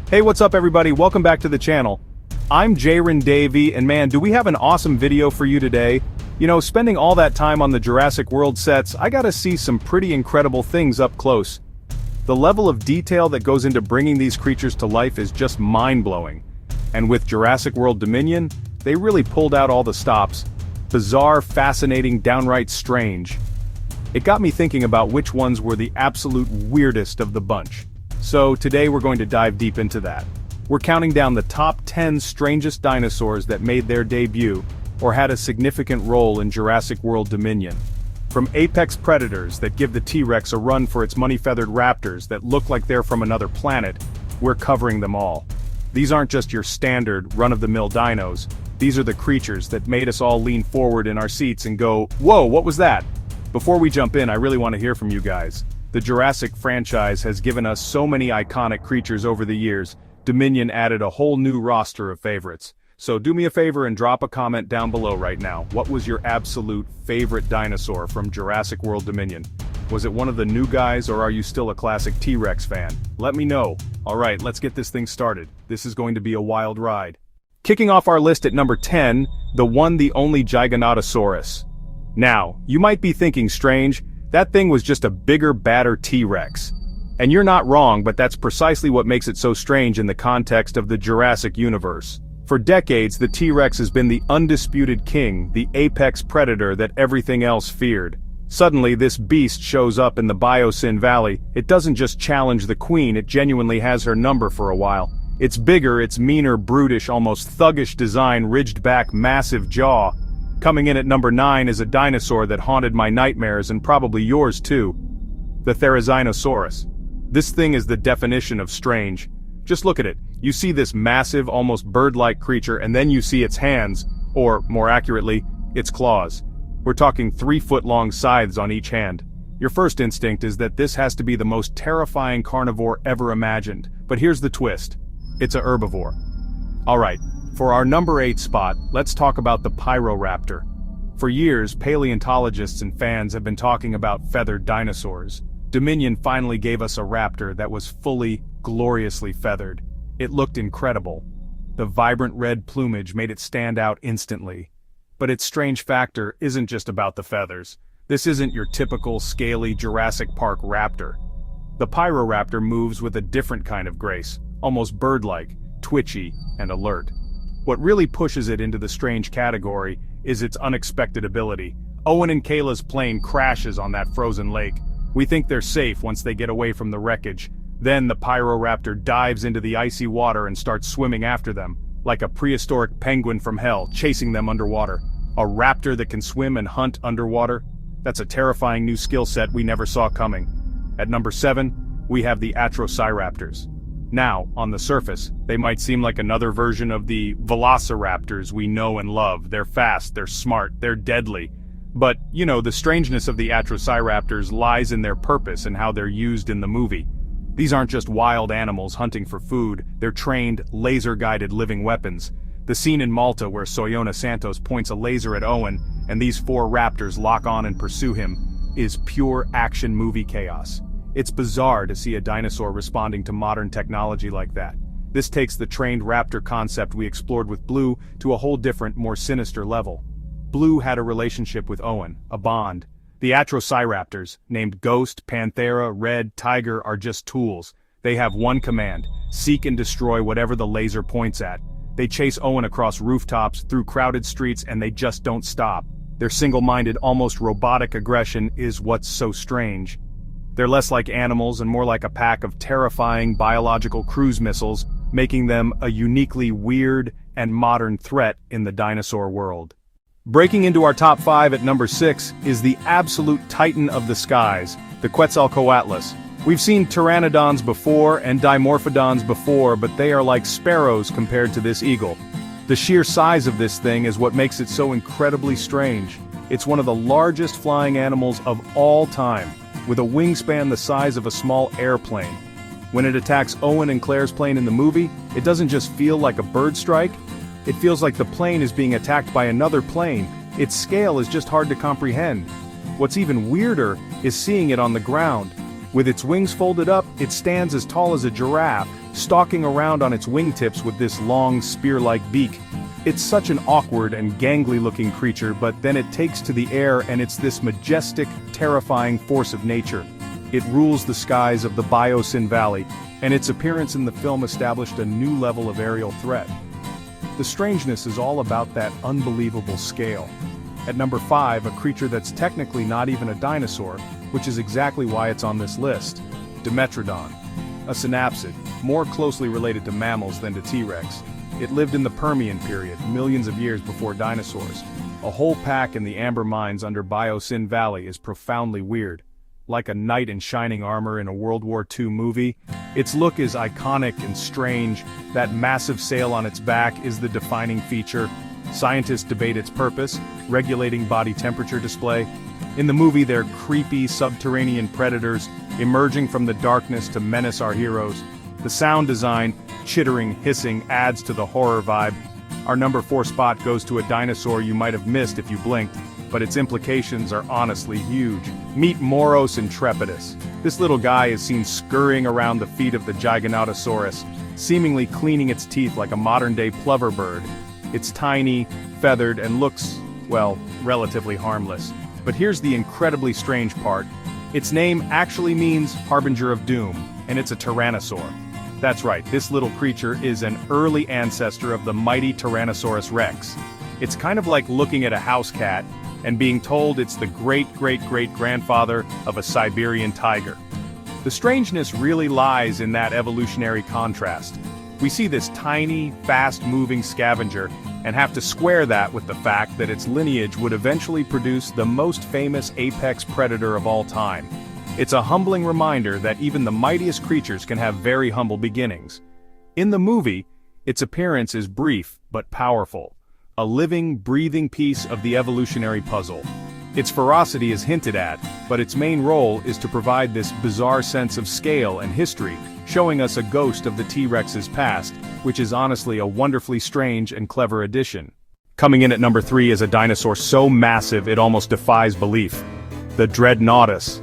Hey, what's up everybody? Welcome back to the channel. I'm Jaren Davey, and man, do we have an awesome video for you today. You know, spending all that time on the Jurassic World sets, I gotta see some pretty incredible things up close. The level of detail that goes into bringing these creatures to life is just mind-blowing. And with Jurassic World Dominion, they really pulled out all the stops. Bizarre, fascinating, downright strange. It got me thinking about which ones were the absolute weirdest of the bunch. So today we're going to dive deep into that. We're counting down the top 10 strangest dinosaurs that made their debut, or had a significant role in Jurassic World Dominion. From apex predators that give the T-Rex a run for its money-feathered raptors that look like they're from another planet, we're covering them all. These aren't just your standard, run-of-the-mill dinos. These are the creatures that made us all lean forward in our seats and go, "Whoa, what was that?" Before we jump in, I really want to hear from you guys. The Jurassic franchise has given us so many iconic creatures over the years. Dominion added a whole new roster of favorites. So do me a favor and drop a comment down below right now. What was your absolute favorite dinosaur from Jurassic World Dominion? Was it one of the new guys, or are you still a classic T-Rex fan? Let me know. Alright, let's get this thing started. This is going to be a wild ride. Kicking off our list at number 10, the one the only Giganotosaurus. Now, you might be thinking strange, that thing was just a bigger, badder T-Rex. And you're not wrong, but that's precisely what makes it so strange in the context of the Jurassic universe. For decades, the T-Rex has been the undisputed king, the apex predator that everything else feared. Suddenly, this beast shows up in the Biosyn Valley. It doesn't just challenge the queen, it genuinely has her number for a while. It's bigger, it's meaner, brutish, almost thuggish design, ridged back, massive jaw. Coming in at number 9 is a dinosaur that haunted my nightmares and probably yours too. The Therizinosaurus. This thing is the definition of strange. Just look at it. You see this massive, almost bird-like creature, and then you see its hands, or, more accurately, its claws. We're talking 3-foot-long scythes on each hand. Your first instinct is that this has to be the most terrifying carnivore ever imagined. But here's the twist. It's a herbivore. Alright, for our number 8 spot, let's talk about the Pyroraptor. For years, paleontologists and fans have been talking about feathered dinosaurs. Dominion finally gave us a raptor that was fully, gloriously feathered. It looked incredible. The vibrant red plumage made it stand out instantly. But its strange factor isn't just about the feathers. This isn't your typical scaly Jurassic Park raptor. The Pyroraptor moves with a different kind of grace, almost bird-like, twitchy, and alert. What really pushes it into the strange category is its unexpected ability. Owen and Kayla's plane crashes on that frozen lake. We think they're safe once they get away from the wreckage. Then the Pyroraptor dives into the icy water and starts swimming after them, like a prehistoric penguin from hell, chasing them underwater. A raptor that can swim and hunt underwater? That's a terrifying new skill set we never saw coming. At number 7, we have the Atrociraptors. Now, on the surface, they might seem like another version of the velociraptors we know and love. They're fast, they're smart, they're deadly. But, you know, the strangeness of the Atrociraptors lies in their purpose and how they're used in the movie. These aren't just wild animals hunting for food, they're trained, laser-guided living weapons. The scene in Malta where Soyona Santos points a laser at Owen, and these 4 raptors lock on and pursue him, is pure action movie chaos. It's bizarre to see a dinosaur responding to modern technology like that. This takes the trained raptor concept we explored with Blue to a whole different, more sinister level. Blue had a relationship with Owen, a bond. The Atrociraptors, named Ghost, Panthera, Red, Tiger, are just tools. They have one command: seek and destroy whatever the laser points at. They chase Owen across rooftops, through crowded streets, and they just don't stop. Their single-minded, almost robotic aggression is what's so strange. They're less like animals and more like a pack of terrifying biological cruise missiles, making them a uniquely weird and modern threat in the dinosaur world. Breaking into our top 5 at number 6 is the absolute titan of the skies, the Quetzalcoatlus. We've seen pteranodons before and dimorphodons before, but they are like sparrows compared to this eagle. The sheer size of this thing is what makes it so incredibly strange. It's one of the largest flying animals of all time, with a wingspan the size of a small airplane. When it attacks Owen and Claire's plane in the movie, it doesn't just feel like a bird strike, it feels like the plane is being attacked by another plane. Its scale is just hard to comprehend. What's even weirder is seeing it on the ground. With its wings folded up, it stands as tall as a giraffe, stalking around on its wingtips with this long, spear-like beak. It's such an awkward and gangly-looking creature, but then it takes to the air and it's this majestic, terrifying force of nature. It rules the skies of the Biosyn Valley, and its appearance in the film established a new level of aerial threat. The strangeness is all about that unbelievable scale. At number 5, a creature that's technically not even a dinosaur, which is exactly why it's on this list. Dimetrodon. A synapsid, more closely related to mammals than to T-Rex. It lived in the Permian period, millions of years before dinosaurs. A whole pack in the amber mines under Biosyn Valley is profoundly weird. Like a knight in shining armor in a World War II movie, its look is iconic and strange. That massive sail on its back is the defining feature. Scientists debate its purpose, regulating body temperature display. In the movie, they're creepy subterranean predators, emerging from the darkness to menace our heroes. The sound design, chittering, hissing, adds to the horror vibe. Our number 4 spot goes to a dinosaur you might have missed if you blinked, but its implications are honestly huge. Meet Moros intrepidus. This little guy is seen scurrying around the feet of the Giganotosaurus, seemingly cleaning its teeth like a modern-day plover bird. It's tiny, feathered, and looks, well, relatively harmless. But here's the incredibly strange part. Its name actually means Harbinger of Doom, and it's a tyrannosaur. That's right, this little creature is an early ancestor of the mighty Tyrannosaurus rex. It's kind of like looking at a house cat and being told it's the great-great-great-grandfather of a Siberian tiger. The strangeness really lies in that evolutionary contrast. We see this tiny, fast-moving scavenger and have to square that with the fact that its lineage would eventually produce the most famous apex predator of all time. It's a humbling reminder that even the mightiest creatures can have very humble beginnings. In the movie, its appearance is brief but powerful, a living, breathing piece of the evolutionary puzzle. Its ferocity is hinted at, but its main role is to provide this bizarre sense of scale and history, showing us a ghost of the T-Rex's past, which is honestly a wonderfully strange and clever addition. Coming in at number 3 is a dinosaur so massive it almost defies belief. The Dreadnoughtus.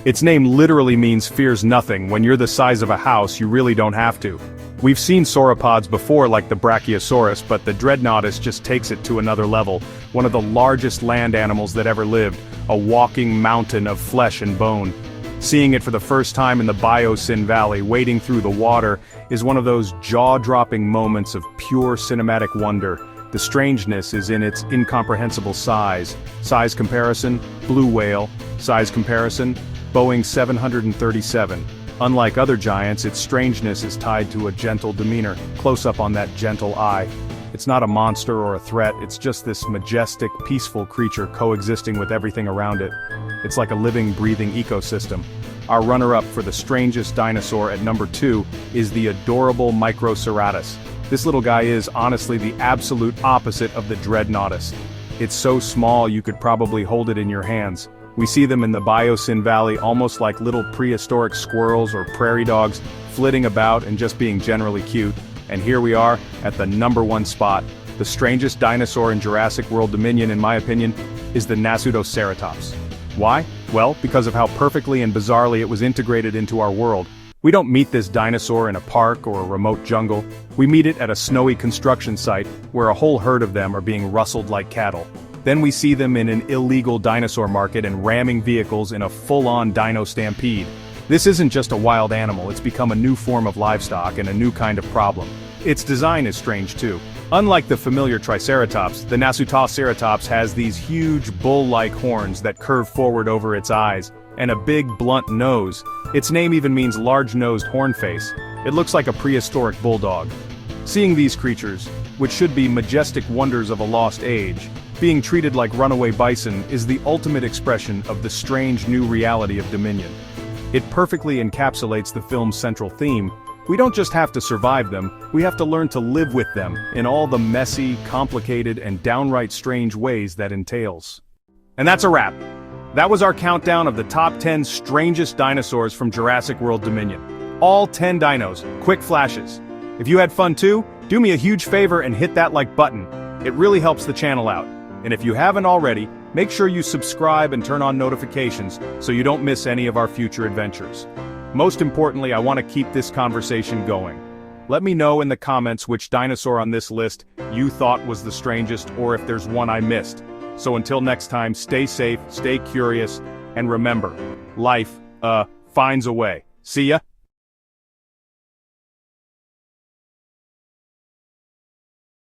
Its name literally means fears nothing. When you're the size of a house, you really don't have to. We've seen sauropods before like the Brachiosaurus, but the Dreadnoughtus just takes it to another level. One of the largest land animals that ever lived, a walking mountain of flesh and bone. Seeing it for the first time in the Biosyn Valley, wading through the water, is one of those jaw-dropping moments of pure cinematic wonder. The strangeness is in its incomprehensible size. Size comparison, blue whale. Size comparison, Boeing 737. Unlike other giants, its strangeness is tied to a gentle demeanor. Close up on that gentle eye. It's not a monster or a threat, it's just this majestic, peaceful creature coexisting with everything around it. It's like a living, breathing ecosystem. Our runner-up for the strangest dinosaur at number 2 is the adorable Microceratus. This little guy is, honestly, the absolute opposite of the Dreadnoughtus. It's so small you could probably hold it in your hands. We see them in the Biosyn Valley almost like little prehistoric squirrels or prairie dogs, flitting about and just being generally cute. And here we are, at the number 1 spot. The strangest dinosaur in Jurassic World Dominion, in my opinion, is the Nasutoceratops. Why? Well, because of how perfectly and bizarrely it was integrated into our world. We don't meet this dinosaur in a park or a remote jungle. We meet it at a snowy construction site, where a whole herd of them are being rustled like cattle. Then we see them in an illegal dinosaur market and ramming vehicles in a full-on dino stampede. This isn't just a wild animal, it's become a new form of livestock and a new kind of problem. Its design is strange too. Unlike the familiar Triceratops, the Nasutoceratops has these huge bull-like horns that curve forward over its eyes, and a big blunt nose. Its name even means large-nosed hornface. It looks like a prehistoric bulldog. Seeing these creatures, which should be majestic wonders of a lost age, being treated like runaway bison is the ultimate expression of the strange new reality of Dominion. It perfectly encapsulates the film's central theme. We don't just have to survive them, we have to learn to live with them, in all the messy, complicated, and downright strange ways that entails. And that's a wrap. That was our countdown of the top 10 strangest dinosaurs from Jurassic World Dominion. All 10 dinos, quick flashes. If you had fun too, do me a huge favor and hit that like button. It really helps the channel out. And if you haven't already, make sure you subscribe and turn on notifications so you don't miss any of our future adventures. Most importantly, I want to keep this conversation going. Let me know in the comments which dinosaur on this list you thought was the strangest, or if there's one I missed. So until next time, stay safe, stay curious, and remember, life, finds a way. See ya!